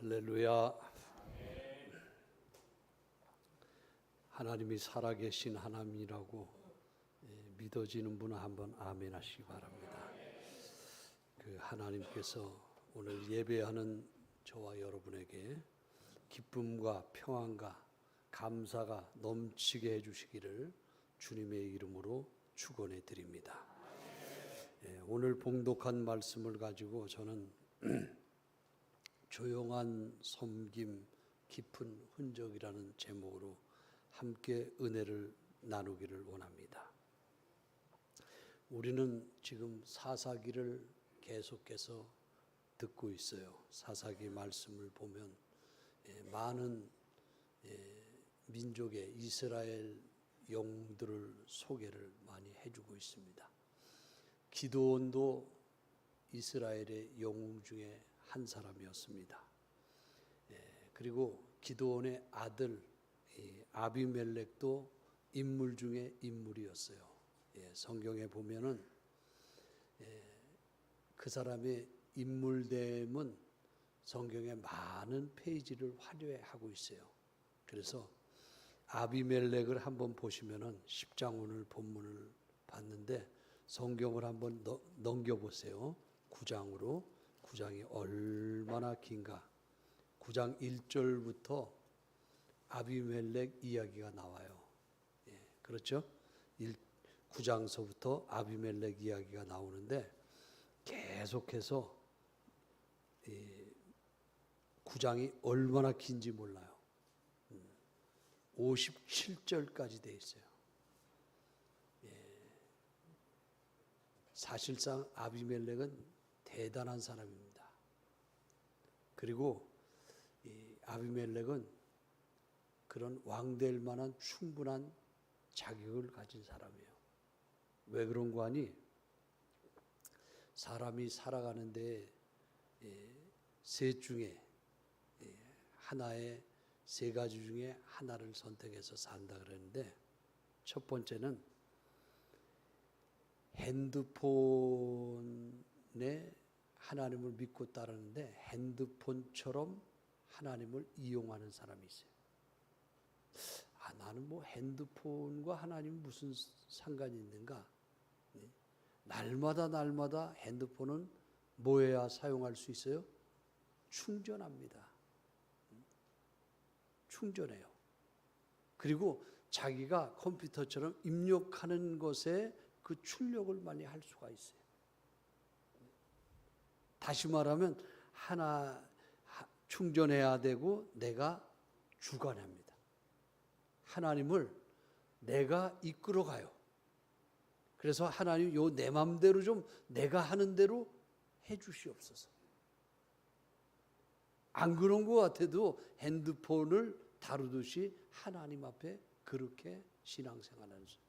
할렐루야. 하나님이 살아계신 하나님이라고 믿어지는 분은 한번 아멘 하시기 바랍니다. 그 하나님께서 오늘 예배하는 저와 여러분에게 기쁨과 평안과 감사가 넘치게 해주시기를 주님의 이름으로 축원해 드립니다. 오늘 봉독한 말씀을 가지고 저는 조용한 섬김 깊은 흔적이라는 제목으로 함께 은혜를 나누기를 원합니다. 우리는 지금 사사기를 계속해서 듣고 있어요. 사사기 말씀을 보면 많은 민족의 이스라엘 영들을 소개를 많이 해주고 있습니다. 기드온도 이스라엘의 영웅 중에 한 사람이었습니다. 그리고 기드온의 아들 아비멜렉도 인물 중에 인물이었어요. 성경에 보면은 그 사람의 인물됨은 성경에 많은 페이지를 화려하고 있어요. 그래서 아비멜렉을 한번 보시면은 10장 오늘 본문을 봤는데 성경을 한번 넘겨보세요. 9장으로. 9장이 얼마나 긴가. 9장 1절부터 아비멜렉 이야기가 나와요. 그렇죠? 9장서부터 아비멜렉 이야기가 나오는데 계속해서 9장이 얼마나 긴지 몰라요. 57절까지 돼 있어요. 사실상 아비멜렉은 대단한 사람입니다. 그리고 이 아비멜렉은 그런 왕될 만한 충분한 자격을 가진 사람이에요. 왜 그런 거 아니? 사람이 살아가는데 셋 중에 하나의 세 가지 중에 하나를 선택해서 산다 그랬는데 첫 번째는 핸드폰에 하나님을 믿고 따르는데 핸드폰처럼 하나님을 이용하는 사람이 있어요. 나는 뭐 핸드폰과 하나님 무슨 상관이 있는가? 날마다 핸드폰은 뭐 해야 사용할 수 있어요? 충전합니다. 충전해요. 그리고 자기가 컴퓨터처럼 입력하는 것에 그 출력을 많이 할 수가 있어요. 다시 말하면 하나 충전해야 되고 내가 주관합니다. 하나님을 내가 이끌어가요. 그래서 하나님 요 내 맘대로 좀 내가 하는 대로 해 주시옵소서. 안 그런 것 같아도 핸드폰을 다루듯이 하나님 앞에 그렇게 신앙생활하는 거예요.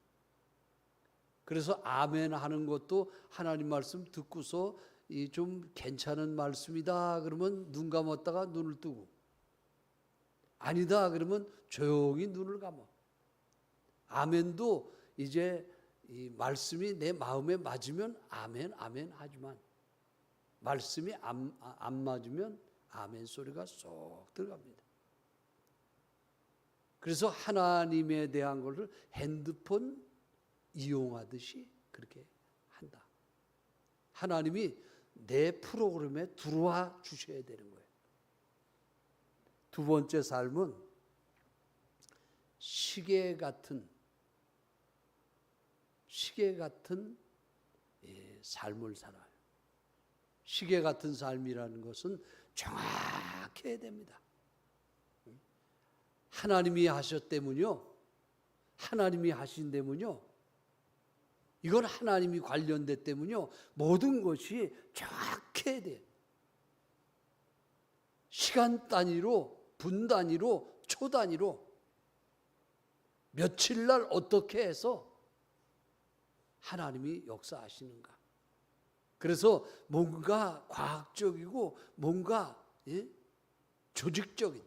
그래서 아멘 하는 것도 하나님 말씀 듣고서 좀 괜찮은 말씀이다 그러면 눈 감았다가 눈을 뜨고 아니다 그러면 조용히 눈을 감아. 아멘도 이제 이 말씀이 내 마음에 맞으면 아멘 하지만 말씀이 안 맞으면 아멘 소리가 쏙 들어갑니다. 그래서 하나님에 대한 것을 핸드폰 이용하듯이 그렇게 한다. 하나님이 내 프로그램에 들어와 주셔야 되는 거예요. 두 번째 삶은 시계 같은 삶을 살아요. 시계 같은 삶이라는 것은 정확해야 됩니다. 하나님이 하셨다면요. 하나님이 하신다면요. 이건 하나님이 관련됐다면요. 모든 것이 정확해야 돼요. 시간 단위로, 분 단위로, 초 단위로 며칠 날 어떻게 해서 하나님이 역사하시는가. 그래서 뭔가 과학적이고 뭔가 조직적인.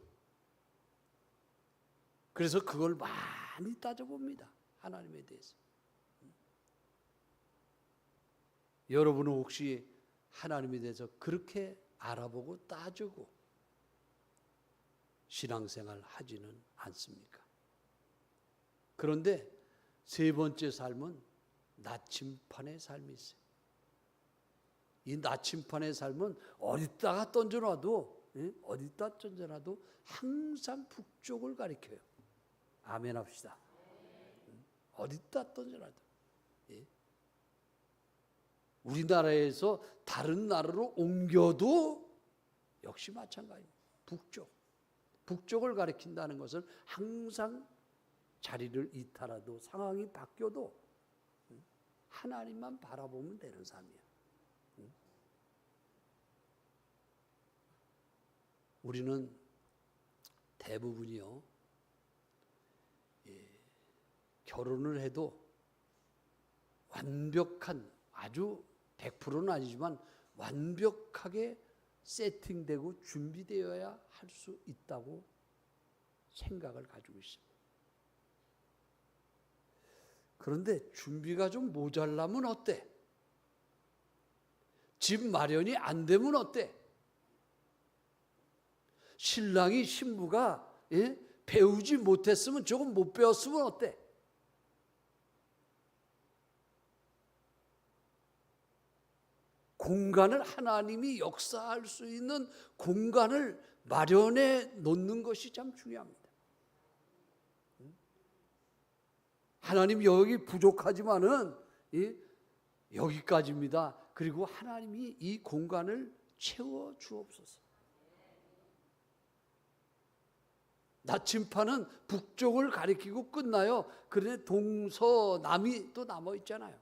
그래서 그걸 많이 따져봅니다. 하나님에 대해서. 여러분은 혹시 하나님에 대해서 그렇게 알아보고 따지고 신앙생활 하지는 않습니까? 그런데 세 번째 삶은 나침판의 삶이 있어요. 이 나침판의 삶은 어디다가 던져놔도 항상 북쪽을 가리켜요. 아멘 합시다. 어디다 던져놔도. 우리나라에서 다른 나라로 옮겨도 역시 마찬가지입니다. 북쪽을 가리킨다는 것은 항상 자리를 이탈하도 상황이 바뀌어도 하나님만 바라보면 되는 삶이야. 우리는 대부분이요, 결혼을 해도 완벽한, 아주 100%는 아니지만 완벽하게 세팅되고 준비되어야 할 수 있다고 생각을 가지고 있습니다. 그런데 준비가 좀 모자라면 어때? 집 마련이 안 되면 어때? 신랑이 신부가 배우지 못했으면, 조금 못 배웠으면 어때? 공간을, 하나님이 역사할 수 있는 공간을 마련해 놓는 것이 참 중요합니다. 하나님 여기 부족하지만은 여기까지입니다. 그리고 하나님이 이 공간을 채워 주옵소서. 나침판은 북쪽을 가리키고 끝나요. 그런데 동서남이 또 남아 있잖아요.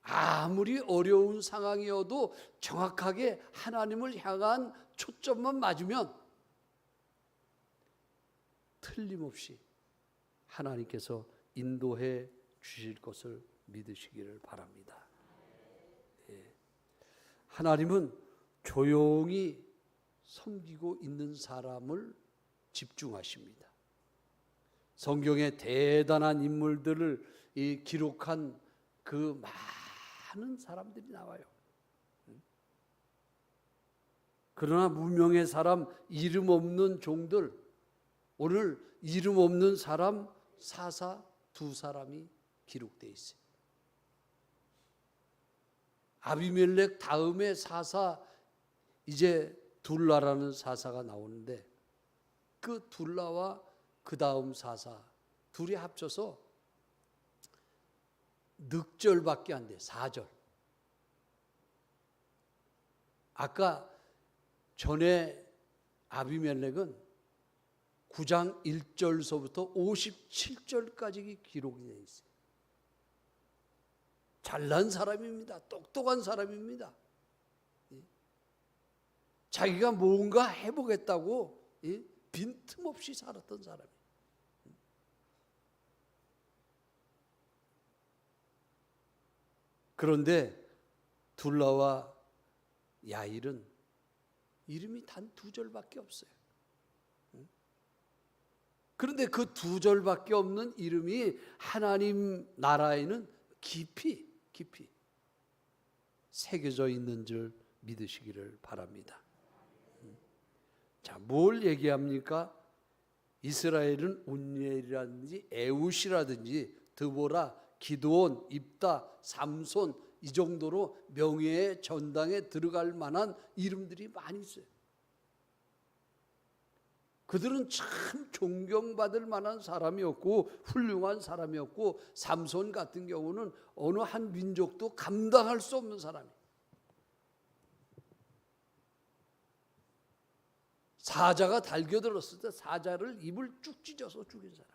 아무리 어려운 상황이어도 정확하게 하나님을 향한 초점만 맞으면 틀림없이 하나님께서 인도해 주실 것을 믿으시기를 바랍니다. 하나님은 조용히 섬기고 있는 사람을 집중하십니다. 성경에 대단한 인물들을 기록한 그 많은 사람들이 나와요. 그러나 무명의 사람, 이름 없는 종들, 오늘 이름 없는 사람 사사 두 사람이 기록되어 있어요. 아비멜렉 다음에 사사, 이제 둘라라는 사사가 나오는데, 그 둘라와 그 다음 사사 둘이 합쳐서 넉절밖에 안 돼. 4절. 아까 전에 아비멜렉은 9장 1절서부터 57절까지 기록이 되어 있어요. 잘난 사람입니다. 똑똑한 사람입니다. 자기가 뭔가 해보겠다고 빈틈없이 살았던 사람이에요. 그런데 둘라와 야일은 이름이 단 2절밖에 없어요. 그런데 그 2절밖에 없는 이름이 하나님 나라에는 깊이 새겨져 있는 줄 믿으시기를 바랍니다. 자, 뭘 얘기합니까? 이스라엘은 운니엘이라든지 에웃이라든지 드보라, 기드온, 입다, 삼손, 이 정도로 명예의 전당에 들어갈 만한 이름들이 많이 있어요. 그들은 참 존경받을 만한 사람이었고 훌륭한 사람이었고, 삼손 같은 경우는 어느 한 민족도 감당할 수 없는 사람이에요. 사자가 달겨들었을 때 사자를 입을 쭉 찢어서 죽인 사람.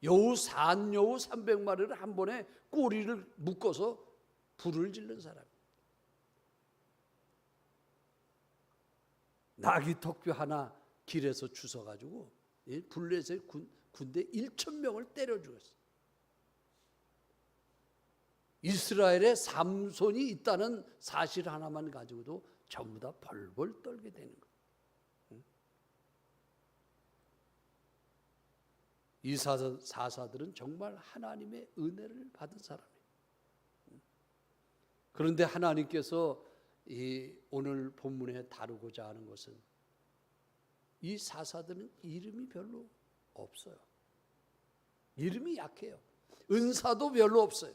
여우, 산여우 300마리를 한 번에 꼬리를 묶어서 불을 질른 사람. 나귀 턱뼈 하나 길에서 주워가지고 블레셋 군대 1,000명을 때려 죽였어요. 이스라엘에 삼손이 있다는 사실 하나만 가지고도 전부 다 벌벌 떨게 되는 거예요. 이 사사들은 정말 하나님의 은혜를 받은 사람이에요. 그런데 하나님께서 이 오늘 본문에 다루고자 하는 것은 이 사사들은 이름이 별로 없어요. 이름이 약해요. 은사도 별로 없어요.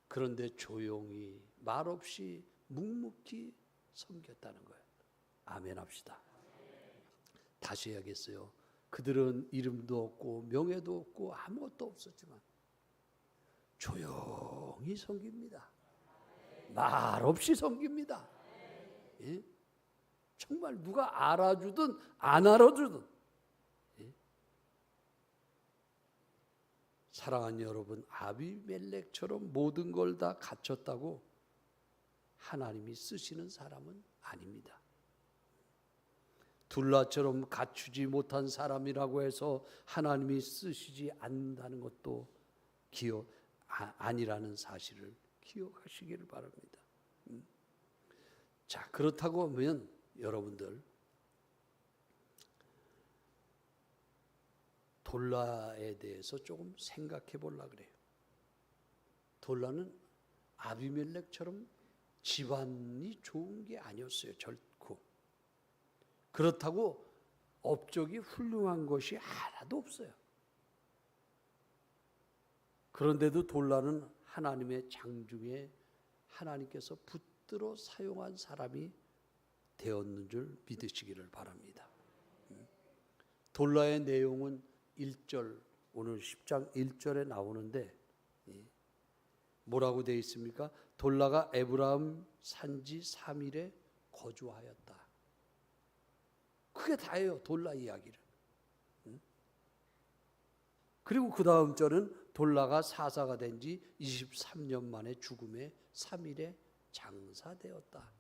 그런데 조용히 말없이 묵묵히 섬겼다는 거예요. 아멘 합시다. 다시 해야겠어요. 그들은 이름도 없고 명예도 없고 아무것도 없었지만 조용히 섬깁니다. 말없이 섬깁니다. 예? 정말 누가 알아주든 안 알아주든. 예? 사랑하는 여러분, 아비멜렉처럼 모든 걸 다 갖췄다고 하나님이 쓰시는 사람은 아닙니다. 둘라처럼 갖추지 못한 사람이라고 해서 하나님이 쓰시지 않는다는 것도 아니라는 사실을 기억하시기를 바랍니다. 자, 그렇다고 하면 여러분들 돌라에 대해서 조금 생각해 보려고 그래요. 돌라는 아비멜렉처럼 집안이 좋은 게 아니었어요. 결코. 그렇다고 업적이 훌륭한 것이 하나도 없어요. 그런데도 돌라는 하나님의 장중에 하나님께서 붙들어 사용한 사람이 되었는 줄 믿으시기를 바랍니다. 돌라의 내용은 1절, 오늘 10장 1절에 나오는데 뭐라고 되어 있습니까? 돌라가 에브라임 산지 3일에 거주하였다. 그게 다예요. 돌라 이야기를. 그리고 그 다음 절은 돌라가 사사가 된 지 23년 만에 죽음에 3일에 장사되었다.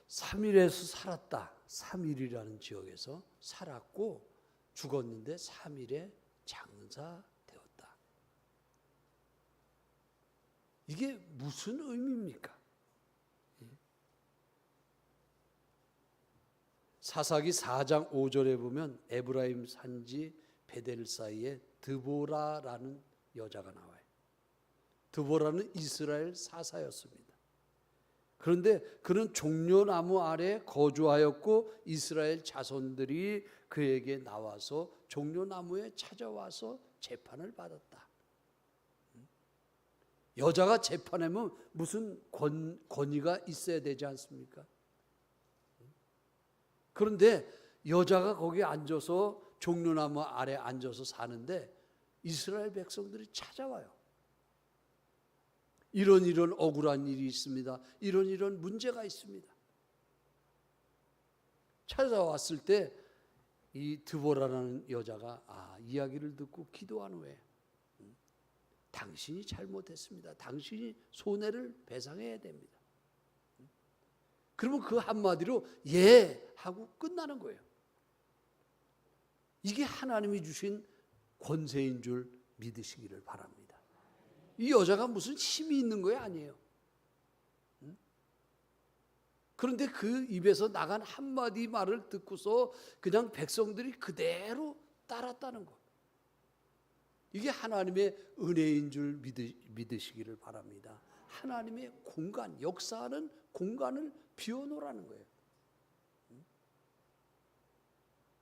3일에서 살았다. 3일이라는 지역에서 살았고 죽었는데 3일에 장사되었다. 이게 무슨 의미입니까? 사사기 4장 5절에 보면 에브라임 산지 베델 사이에 드보라라는 여자가 나와요. 드보라는 이스라엘 사사였습니다. 그런데 그는 종려나무 아래 거주하였고 이스라엘 자손들이 그에게 나와서 종려나무에 찾아와서 재판을 받았다. 여자가 재판하면 무슨 권위가 있어야 되지 않습니까? 그런데 여자가 거기 앉아서 종려나무 아래 앉아서 사는데 이스라엘 백성들이 찾아와요. 이런 억울한 일이 있습니다. 이런 문제가 있습니다. 찾아왔을 때 이 드보라라는 여자가 이야기를 듣고 기도한 후에 당신이 잘못했습니다. 당신이 손해를 배상해야 됩니다. 그러면 그 한마디로 예 하고 끝나는 거예요. 이게 하나님이 주신 권세인 줄 믿으시기를 바랍니다. 이 여자가 무슨 힘이 있는 거 아니에요. 그런데 그 입에서 나간 한마디 말을 듣고서 그냥 백성들이 그대로 따랐다는 것. 이게 하나님의 은혜인 줄 믿으시기를 바랍니다. 하나님의 공간, 역사하는 공간을 비워놓으라는 거예요.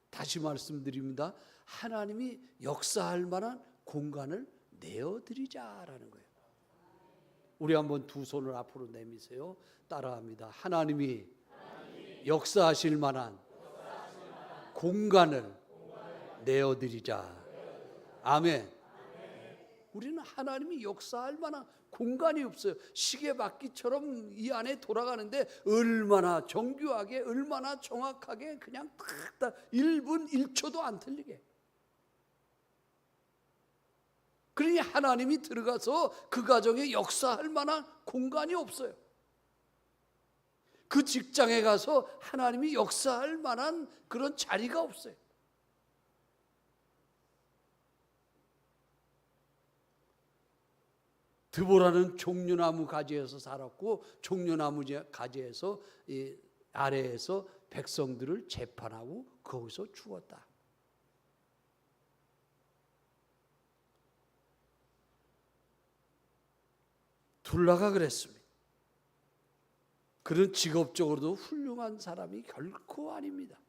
다시 말씀드립니다. 하나님이 역사할 만한 공간을 내어드리자라는 거예요. 우리 한번 두 손을 앞으로 내미세요. 따라합니다. 하나님이 역사하실 만한 공간을 내어드리자. 아멘. 우리는 하나님이 역사할 만한 공간이 없어요. 시계바퀴처럼 이 안에 돌아가는데 얼마나 정교하게, 얼마나 정확하게 그냥 딱 1분 1초도 안 틀리게. 그러니 하나님이 들어가서 그 가정에 역사할 만한 공간이 없어요. 그 직장에 가서 하나님이 역사할 만한 그런 자리가 없어요. 드보라는 종려나무 가지에서 살았고 종려나무 가지에서 아래에서 백성들을 재판하고 거기서 죽었다. 둘라가 그랬습니다. 그는 직업적으로도 훌륭한 사람이 결코 아닙니다.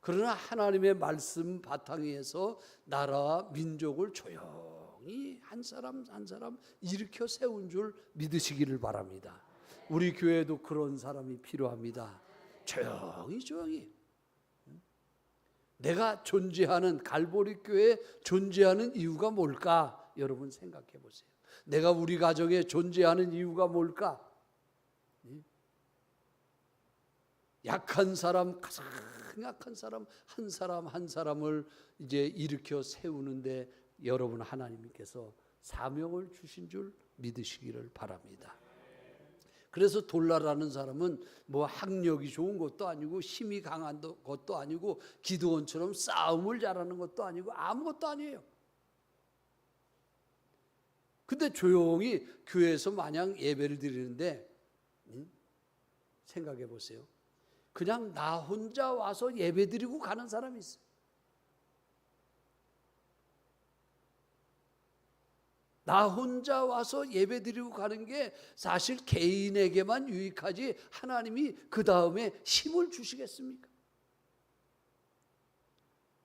그러나 하나님의 말씀 바탕에서 나라와 민족을 조용히 한 사람 한 사람 일으켜 세운 줄 믿으시기를 바랍니다. 우리 교회도 그런 사람이 필요합니다. 조용히 내가 존재하는 갈보리 교회에 존재하는 이유가 뭘까? 여러분 생각해 보세요. 내가 우리 가정에 존재하는 이유가 뭘까? 약한 사람, 가장 약한 사람 한 사람을 이제 일으켜 세우는데 여러분 하나님께서 사명을 주신 줄 믿으시기를 바랍니다. 그래서 돌라라는 사람은 뭐 학력이 좋은 것도 아니고 힘이 강한 것도 아니고 기드온처럼 싸움을 잘하는 것도 아니고 아무것도 아니에요. 근데 조용히 교회에서 마냥 예배를 드리는데 생각해 보세요. 그냥 나 혼자 와서 예배 드리고 가는 사람이 있어요. 나 혼자 와서 예배 드리고 가는 게 사실 개인에게만 유익하지 하나님이 그 다음에 힘을 주시겠습니까?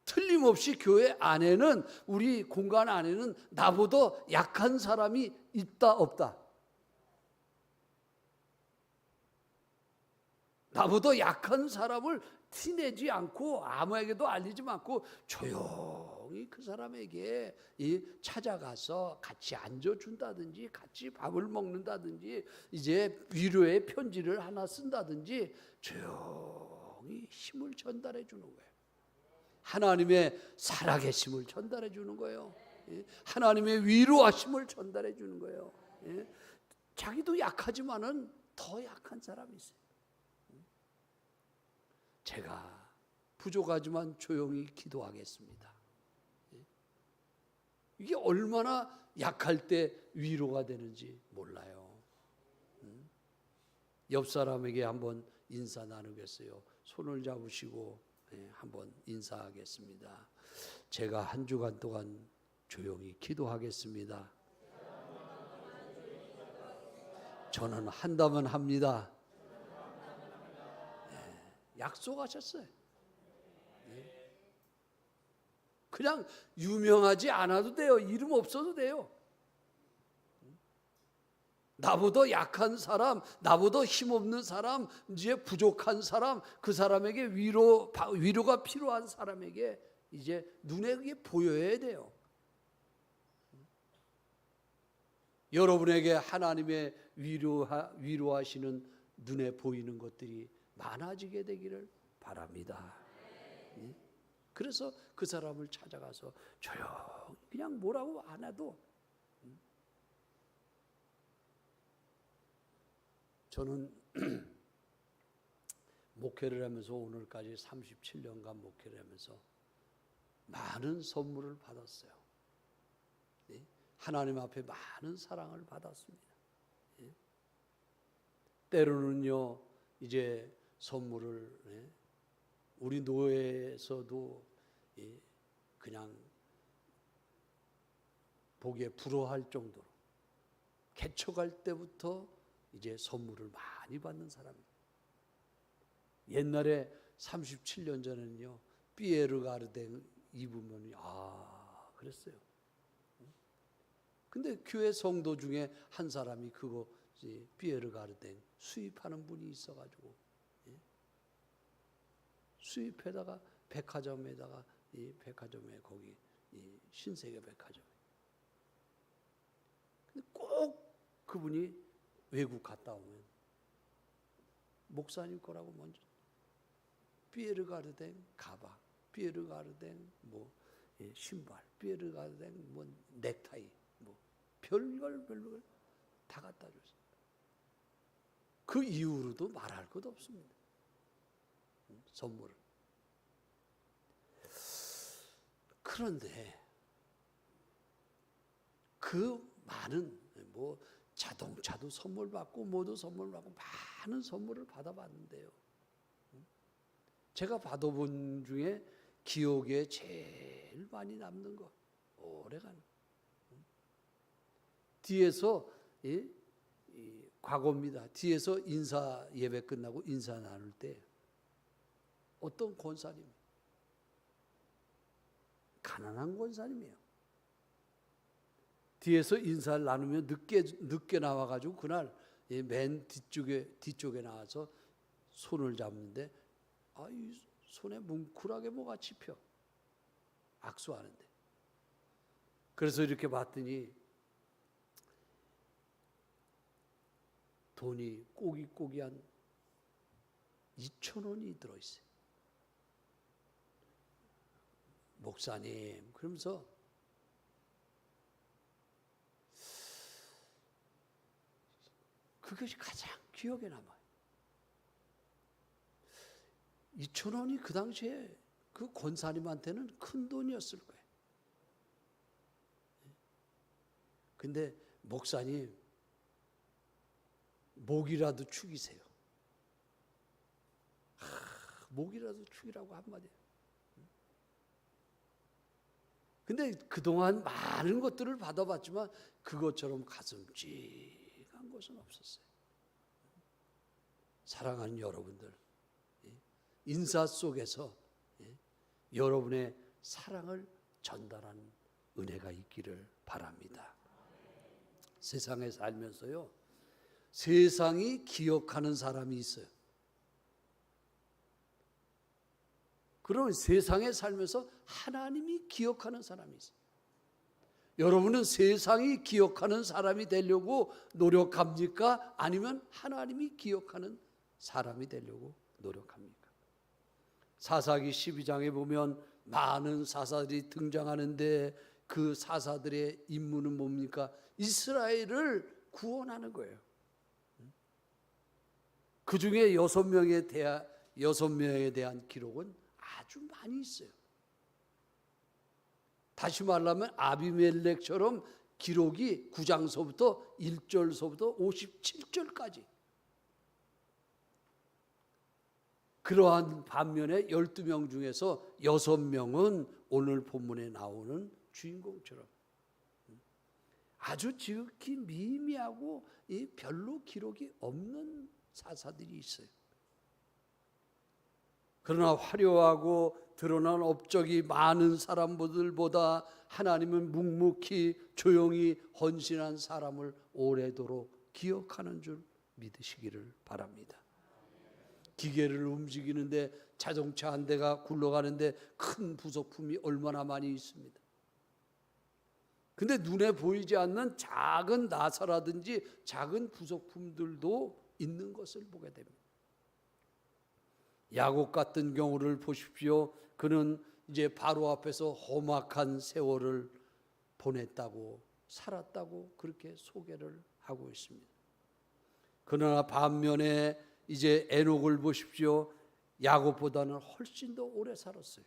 틀림없이 교회 안에는 우리 공간 안에는 나보다 약한 사람이 있다 없다. 나보다 약한 사람을 티내지 않고 아무에게도 알리지 않고 조용히 그 사람에게 찾아가서 같이 앉아준다든지 같이 밥을 먹는다든지 이제 위로의 편지를 하나 쓴다든지 조용히 힘을 전달해 주는 거예요. 하나님의 살아계심을 전달해 주는 거예요. 하나님의 위로하심을 전달해 주는 거예요. 자기도 약하지만은 더 약한 사람이 있어요. 제가 부족하지만 조용히 기도하겠습니다. 이게 얼마나 약할 때 위로가 되는지 몰라요. 옆 사람에게 한번 인사 나누겠어요. 손을 잡으시고 한번 인사하겠습니다. 제가 한 주간 동안 조용히 기도하겠습니다. 저는 한다면 합니다. 약속하셨어요. 그냥 유명하지 않아도 돼요. 이름 없어도 돼요. 나보다 약한 사람, 나보다 힘없는 사람, 이제 부족한 사람, 그 사람에게 위로가 필요한 사람에게 이제 눈에 그게 보여야 돼요. 여러분에게 하나님의 위로하시는 눈에 보이는 것들이 많아지게 되기를 바랍니다. 그래서 그 사람을 찾아가서 조용히 그냥 뭐라고 안 해도 저는 목회를 하면서 오늘까지 37년간 목회를 하면서 많은 선물을 받았어요. 하나님 앞에 많은 사랑을 받았습니다. 때로는요 이제 선물을 우리 노예에서도 그냥 보기에 부러워할 정도로 개척할 때부터 이제 선물을 많이 받는 사람이에요. 옛날에 37년 전에는요 삐에르 가르댕 입으면 그랬어요. 근데 교회 성도 중에 한 사람이 그거 삐에르 가르댕 수입하는 분이 있어가지고 수입해다가 백화점에다가 이 백화점에 거기 이 신세계 백화점에 근데 꼭 그분이 외국 갔다 오면 목사님 거라고 먼저 삐에르 가르댕 가방, 삐에르 가르댕 뭐 신발, 삐에르 가르댕 뭐 넥타이 뭐 별걸 다 갖다 줬어요. 그 이후로도 말할 것 없습니다. 선물을. 그런데 그 많은 뭐 자동차도 선물 받고 뭐도 선물 받고 많은 선물을 받아봤는데요. 제가 받아본 중에 기억에 제일 많이 남는 거 오래가는 뒤에서 과거입니다. 뒤에서 인사 예배 끝나고 인사 나눌 때 어떤 권사님, 가난한 권사님이에요. 뒤에서 인사를 나누면 늦게 나와가지고 그날 맨 뒤쪽에 나와서 손을 잡는데 이 손에 뭉클하게 뭐가 짚혀. 악수하는데. 그래서 이렇게 봤더니 돈이 꼬깃꼬깃한 2,000원이 들어있어요. 목사님, 그러면서 그것이 가장 기억에 남아요. 2,000원이 그 당시에 그 권사님한테는 큰 돈이었을 거예요. 근데 목사님, 목이라도 축이세요. 목이라도 축이라고 한마디. 근데 그동안 많은 것들을 받아봤지만 그것처럼 가슴 찡한 것은 없었어요. 사랑하는 여러분들, 인사 속에서 여러분의 사랑을 전달하는 은혜가 있기를 바랍니다. 세상에 살면서요, 세상이 기억하는 사람이 있어요. 그러면 세상에 살면서 하나님이 기억하는 사람이 있어요. 여러분은 세상이 기억하는 사람이 되려고 노력합니까? 아니면 하나님이 기억하는 사람이 되려고 노력합니까? 사사기 12장에 보면 많은 사사들이 등장하는데 그 사사들의 임무는 뭡니까? 이스라엘을 구원하는 거예요. 그 중에 6명에 대한 기록은 아주 많이 있어요. 다시 말하면 아비멜렉처럼 기록이 9장서부터 1절서부터 57절까지. 그러한 반면에 12명 중에서 6명은 오늘 본문에 나오는 주인공처럼 아주 지극히 미미하고 별로 기록이 없는 사사들이 있어요. 그러나 화려하고 드러난 업적이 많은 사람들보다 하나님은 묵묵히 조용히 헌신한 사람을 오래도록 기억하는 줄 믿으시기를 바랍니다. 기계를 움직이는데 자동차 한 대가 굴러가는데 큰 부속품이 얼마나 많이 있습니다. 근데 눈에 보이지 않는 작은 나사라든지 작은 부속품들도 있는 것을 보게 됩니다. 야곱 같은 경우를 보십시오. 그는 이제 바로 앞에서 험악한 세월을 보냈다고, 살았다고 그렇게 소개를 하고 있습니다. 그러나 반면에 이제 에녹을 보십시오. 야곱보다는 훨씬 더 오래 살았어요.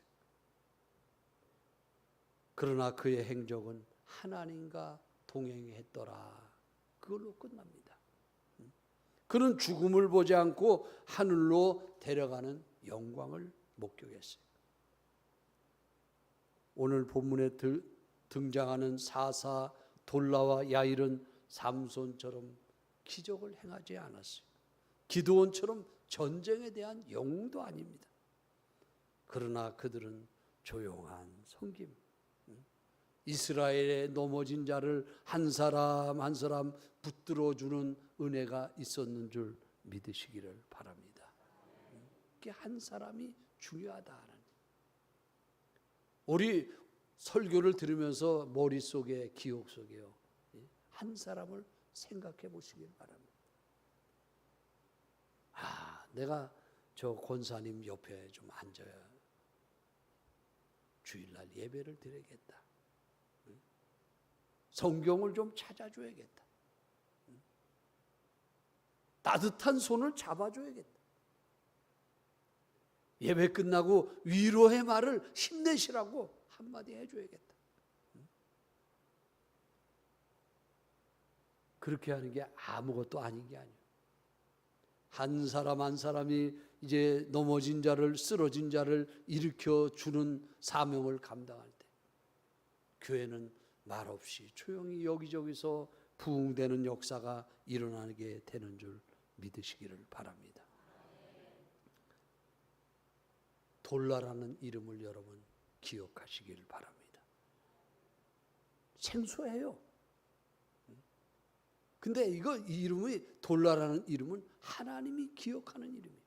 그러나 그의 행적은 하나님과 동행했더라. 그걸로 끝납니다. 그는 죽음을 보지 않고 하늘로 데려가는 영광을 목격했어요. 오늘 본문에 등장하는 사사 돌라와 야일은 삼손처럼 기적을 행하지 않았어요. 기드온처럼 전쟁에 대한 영웅도 아닙니다. 그러나 그들은 조용한 섬김, 이스라엘에 넘어진 자를 한 사람 한 사람 붙들어주는 은혜가 있었는 줄 믿으시기를 바랍니다. 이게 한 사람이 중요하다. 우리 설교를 들으면서 머릿속에 기억 속에요, 한 사람을 생각해 보시길 바랍니다. 내가 저 권사님 옆에 좀 앉아야 주일날 예배를 드리겠다. 성경을 좀 찾아줘야겠다. 따뜻한 손을 잡아줘야겠다. 예배 끝나고 위로의 말을 힘내시라고 한마디 해줘야겠다. 그렇게 하는 게 아무것도 아닌 게 아니에요. 한 사람 한 사람이 이제 넘어진 자를, 쓰러진 자를 일으켜 주는 사명을 감당할 때 교회는 말없이 조용히 여기저기서 부흥되는 역사가 일어나게 되는 줄 믿으시기를 바랍니다. 돌라라는 이름을 여러분 기억하시기를 바랍니다. 생소해요. 근데 이 이름이 돌라라는 이름은 하나님이 기억하는 이름이에요.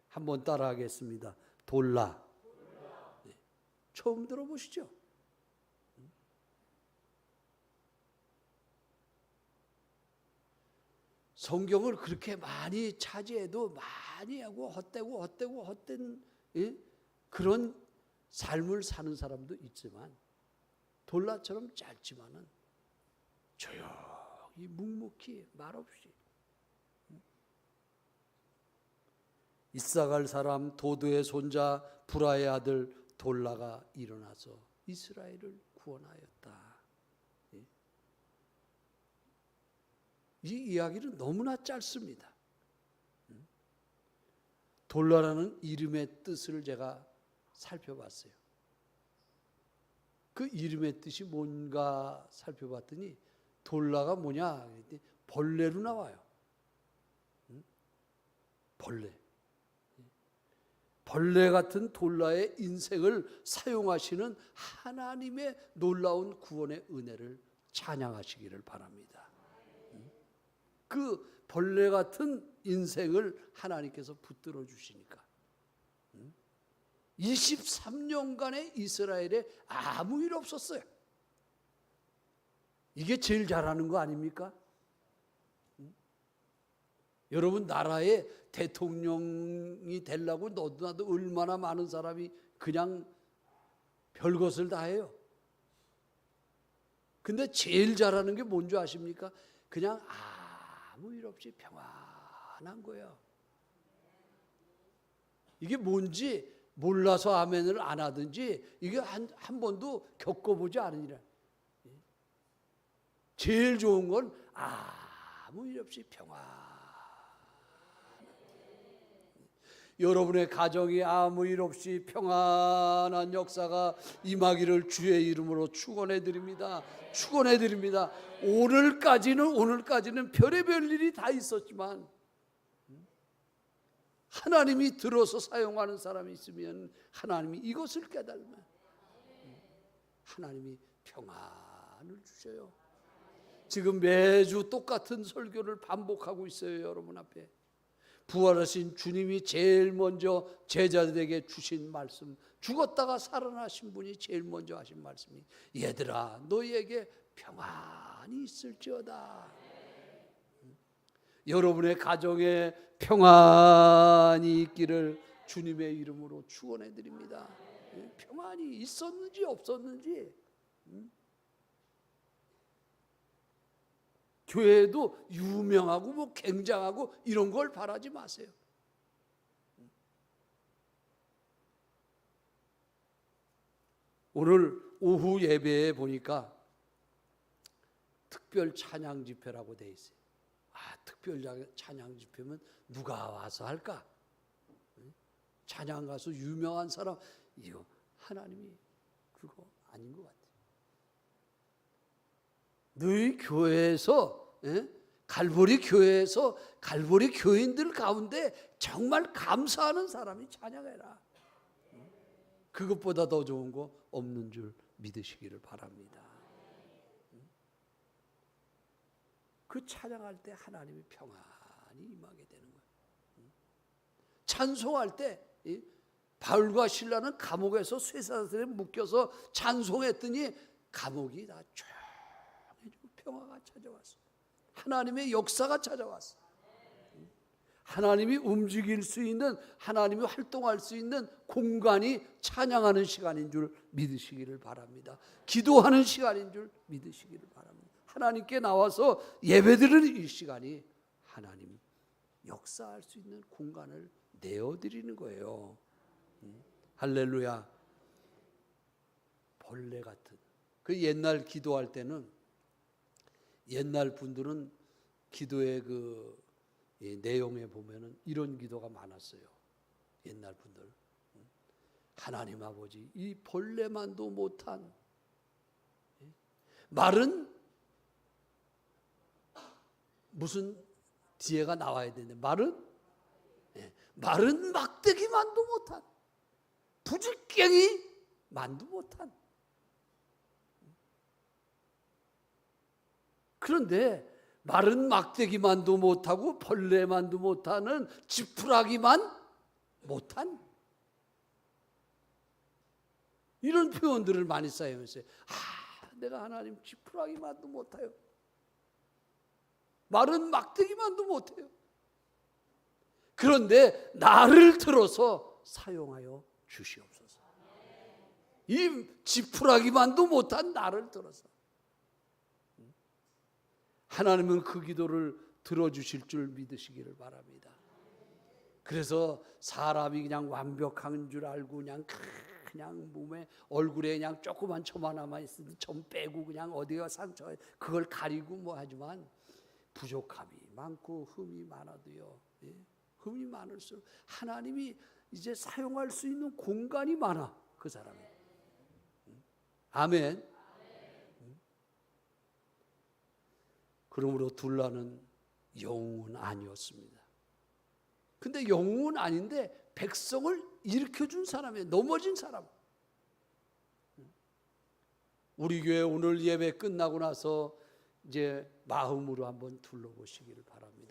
한번 따라하겠습니다. 돌라. 네. 처음 들어보시죠? 성경을 그렇게 많이 차지해도 많이 하고 헛된 그런 삶을 사는 사람도 있지만 돌라처럼 짧지만은 조용히 묵묵히 말없이 이사갈 사람 도도의 손자 브라의 아들 돌라가 일어나서 이스라엘을 구원하였다. 이 이야기는 너무나 짧습니다. 돌라라는 이름의 뜻을 제가 살펴봤어요. 그 이름의 뜻이 뭔가 살펴봤더니 돌라가 뭐냐? 벌레로 나와요. 벌레. 벌레 같은 돌라의 인생을 사용하시는 하나님의 놀라운 구원의 은혜를 찬양하시기를 바랍니다. 그 벌레 같은 인생을 하나님께서 붙들어 주시니까 23년간의 이스라엘에 아무 일 없었어요. 이게 제일 잘하는 거 아닙니까? 여러분 나라의 대통령이 되려고 너도 나도 얼마나 많은 사람이 그냥 별것을 다 해요. 근데 제일 잘하는 게 뭔지 아십니까? 그냥 아무 일 없이 평안한 거예요. 이게 뭔지 몰라서 아멘을 안 하든지 이게 한 번도 겪어보지 않으니라. 제일 좋은 건 아무 일 없이 평안. 여러분의 가정이 아무 일 없이 평안한 역사가 임하기를 주의 이름으로 축원해 드립니다. 축원해 드립니다. 오늘까지는 별의별 일이 다 있었지만 하나님이 들어서 사용하는 사람이 있으면 하나님이 이것을 깨달으면 하나님이 평안을 주셔요. 지금 매주 똑같은 설교를 반복하고 있어요. 여러분 앞에 부활하신 주님이 제일 먼저 제자들에게 주신 말씀, 죽었다가 살아나신 분이 제일 먼저 하신 말씀이 얘들아 너희에게 평안이 있을지어다. 여러분의 가정에 평안이 있기를 주님의 이름으로 축원해 드립니다. 평안이 있었는지 없었는지 교회도 유명하고 뭐 굉장하고 이런 걸 바라지 마세요. 오늘 오후 예배에 보니까 특별 찬양 집회라고 돼 있어요. 특별 찬양 집회면 누가 와서 할까? 찬양 가수 유명한 사람 이거 하나님이 그거 아닌 것 같아요. 너희 교회에서 갈보리 교회에서 갈보리 교인들 가운데 정말 감사하는 사람이 찬양해라. 그것보다 더 좋은 거 없는 줄 믿으시기를 바랍니다. 그 찬양할 때 하나님이 평안히 임하게 되는 거예요. 찬송할 때 바울과 실라는 감옥에서 쇠사슬에 묶여서 찬송했더니 감옥이 다 조용해지고 평화가 찾아왔어. 하나님의 역사가 찾아왔어. 하나님이 움직일 수 있는, 하나님이 활동할 수 있는 공간이 찬양하는 시간인 줄 믿으시기를 바랍니다. 기도하는 시간인 줄 믿으시기를 바랍니다. 하나님께 나와서 예배드리는 이 시간이 하나님 역사할 수 있는 공간을 내어드리는 거예요. 할렐루야. 벌레 같은 그 옛날 기도할 때는 옛날 분들은 기도의 그 내용에 보면은 이런 기도가 많았어요. 옛날 분들 하나님 아버지 이 벌레만도 못한 마른 무슨 뒤에가 나와야 되는데 마른 막대기만도 못한, 부지깽이 만도 못한. 그런데 마른 막대기만도 못하고 벌레만도 못하는 지푸라기만 못한, 이런 표현들을 많이 사용했어요. 내가 하나님 지푸라기만도 못해요. 마른 막대기만도 못해요. 그런데 나를 들어서 사용하여 주시옵소서. 이 지푸라기만도 못한 나를 들어서. 하나님은 그 기도를 들어주실 줄 믿으시기를 바랍니다. 그래서 사람이 그냥 완벽한 줄 알고 그냥 몸에 얼굴에 그냥 조그만 점 하나만 있으면 점 빼고 그냥 어디가 상처 그걸 가리고 뭐 하지만 부족함이 많고 흠이 많아도요. 흠이 많을수록 하나님이 이제 사용할 수 있는 공간이 많아, 그 사람이. 아멘. 그러므로 둘라는 영웅은 아니었습니다. 근데 영웅은 아닌데 백성을 일으켜준 사람이에요. 넘어진 사람. 우리 교회 오늘 예배 끝나고 나서 이제 마음으로 한번 둘러보시기를 바랍니다.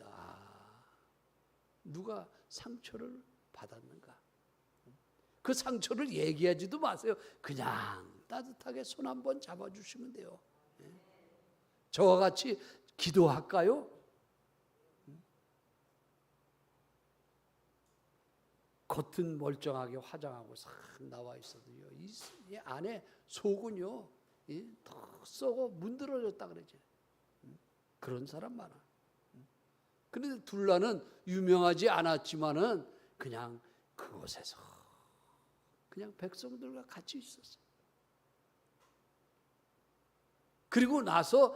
누가 상처를 받았는가? 그 상처를 얘기하지도 마세요. 그냥 따뜻하게 손 한번 잡아주시면 돼요. 저와 같이 기도할까요? 겉은 멀쩡하게 화장하고 싹 나와 있어도요, 이 안에 속은요 더 썩어 문드러졌다 그러지. 그런 사람 많아. 그런데 둘라는 유명하지 않았지만은 그냥 그곳에서 그냥 백성들과 같이 있었어요. 그리고 나서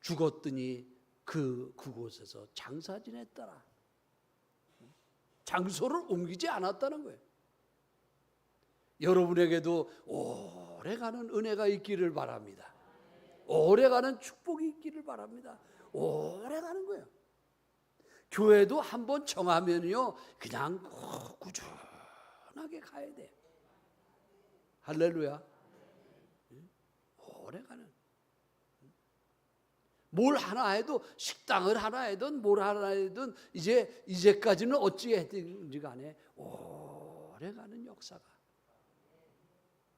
죽었더니 그곳에서 장사 지냈더라. 장소를 옮기지 않았다는 거예요. 여러분에게도 오래가는 은혜가 있기를 바랍니다. 오래가는 축복이 있기를 바랍니다. 오래가는 거예요. 교회도 한번 정하면요 그냥 꾸준하게 가야 돼요. 할렐루야. 오래가는. 뭘 하나 해도, 식당을 하나 해든 뭘 하나 해든 이제까지는 어찌 했든지 간에 오래가는 역사가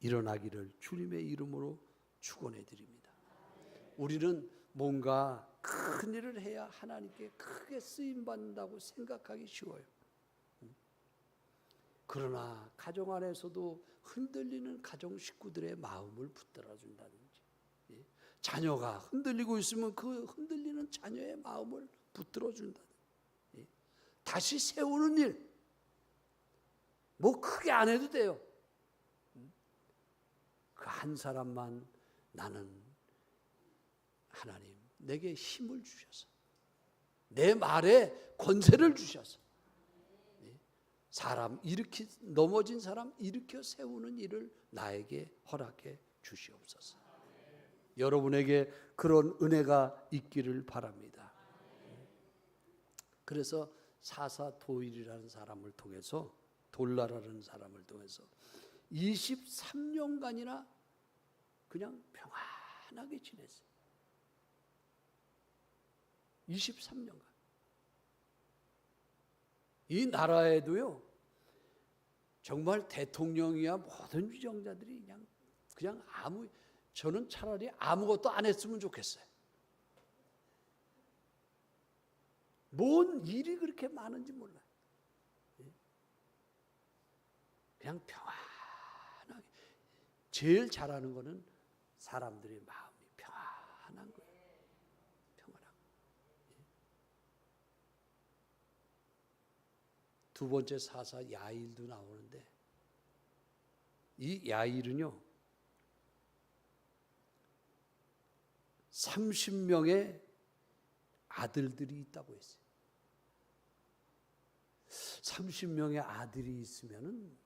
일어나기를 주님의 이름으로 축원해 드립니다. 우리는 뭔가 큰 일을 해야 하나님께 크게 쓰임 받는다고 생각하기 쉬워요. 그러나 가정 안에서도 흔들리는 가정 식구들의 마음을 붙들어 준다든지, 자녀가 흔들리고 있으면 그 흔들리는 자녀의 마음을 붙들어 준다든지, 다시 세우는 일, 뭐 크게 안 해도 돼요. 그 한 사람만 나는 하나님 내게 힘을 주셔서, 내 말에 권세를 주셔서 사람 넘어진 사람 일으켜 세우는 일을 나에게 허락해 주시옵소서. 여러분에게 그런 은혜가 있기를 바랍니다. 그래서 사사도일이라는 사람을 통해서, 돌라라는 사람을 통해서 23년간이나 그냥 평안하게 지냈어요. 23년간. 이 나라에도요, 정말 대통령이야 모든 위정자들이 그냥 저는 차라리 아무것도 안 했으면 좋겠어요. 뭔 일이 그렇게 많은지 몰라요. 그냥 평안하게. 제일 잘하는 거는 사람들의 마음이 평안한 거예요. 평안한 거예요. 두 번째 사사 야일도 나오는데, 이 야일은요 30명의 아들들이 있다고 했어요. 30명의 아들이 있으면은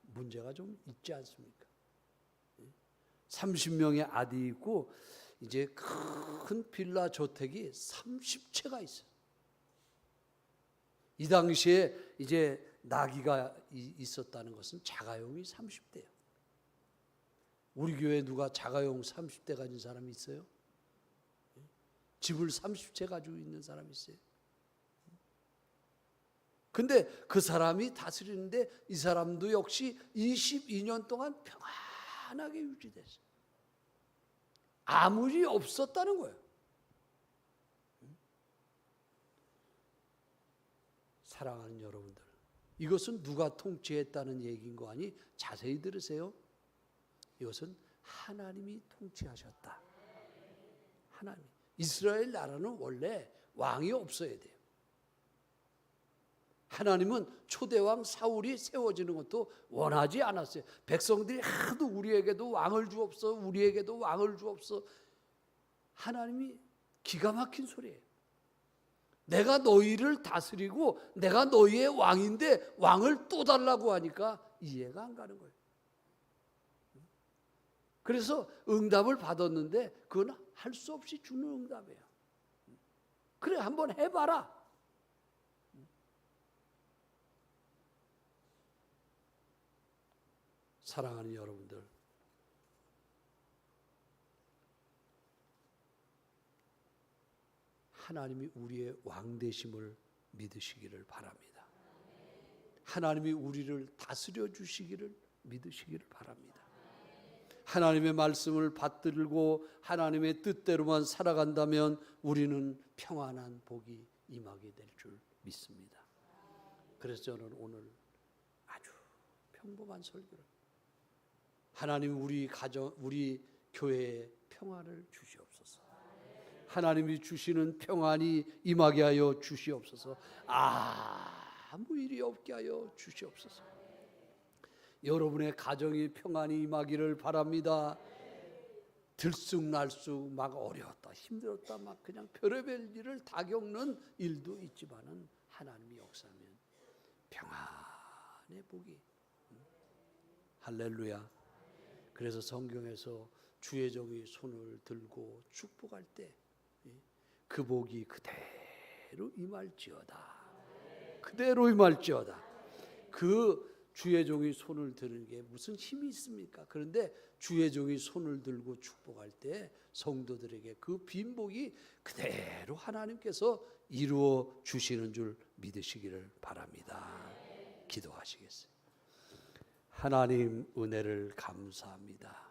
문제가 좀 있지 않습니까? 30명의 아들이 있고 이제 큰 빌라 주택이 30채가 있어요. 이 당시에 이제 나귀가 있었다는 것은 자가용이 30대예요. 우리 교회에 누가 자가용 30대 가진 사람이 있어요? 집을 30채 가지고 있는 사람이 있어요? 근데 그 사람이 다스리는데 이 사람도 역시 22년 동안 평안하게 유지됐어요. 아무 일이 없었다는 거예요. 사랑하는 여러분들, 이것은 누가 통치했다는 얘기인 거 아니? 자세히 들으세요. 이것은 하나님이 통치하셨다. 하나님. 이스라엘 나라는 원래 왕이 없어야 돼요. 하나님은 초대왕 사울이 세워지는 것도 원하지 않았어요. 백성들이 하도 우리에게도 왕을 주옵소, 우리에게도 왕을 주옵소. 하나님이 기가 막힌 소리예요. 내가 너희를 다스리고 내가 너희의 왕인데 왕을 또 달라고 하니까 이해가 안 가는 거예요. 그래서 응답을 받았는데 그건 할 수 없이 주는 응답이에요. 그래, 한번 해봐라. 사랑하는 여러분들, 하나님이 우리의 왕 되심을 믿으시기를 바랍니다. 하나님이 우리를 다스려 주시기를 믿으시기를 바랍니다. 하나님의 말씀을 받들고 하나님의 뜻대로만 살아간다면 우리는 평안한 복이 임하게 될 줄 믿습니다. 그래서 저는 오늘 아주 평범한 설교를, 하나님 우리 가정, 우리 교회에 평안을 주시옵소서. 하나님이 주시는 평안이 임하게 하여 주시옵소서. 아무 일이 없게 하여 주시옵소서. 여러분의 가정이 평안이 임하기를 바랍니다. 들쑥날쑥 막 어려웠다, 힘들었다, 막 그냥 별의별 일을 다 겪는 일도 있지만은 하나님이 역사하면 평안의 복이. 할렐루야. 그래서 성경에서 주의 종이 손을 들고 축복할 때 그 복이 그대로 임할지어다. 그대로 임할지어다. 그 주의 종이 손을 드는 게 무슨 힘이 있습니까? 그런데 주의 종이 손을 들고 축복할 때 성도들에게 그 빈복이 그대로 하나님께서 이루어 주시는 줄 믿으시기를 바랍니다. 기도하시겠어요? 하나님, 은혜를 감사합니다.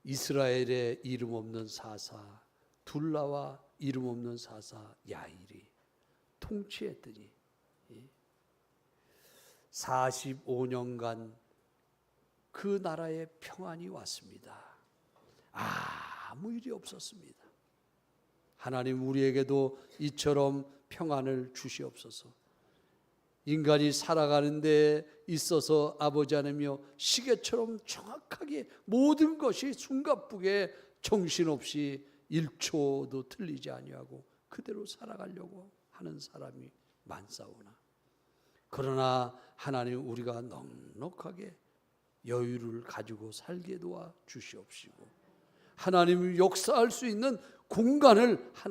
이스라엘의 이름 없는 사사 둘라와 이름 없는 사사 야일이 통치했더니 45년간 그 나라에 평안이 왔습니다. 아무 일이 없었습니다. 하나님, 우리에게도 이처럼 평안을 주시옵소서. 인간이 살아가는 데 있어서 아버지 하나님이여, 시계처럼 정확하게 모든 것이 숨가쁘게 정신없이 1초도 틀리지 아니하고 그대로 살아가려고 하는 사람이 많사오나, 그러나 하나님, 우리가 넉넉하게 여유를 가지고 살게 도와 주시옵시고 하나님 역사할 수 있는 공간을 하나님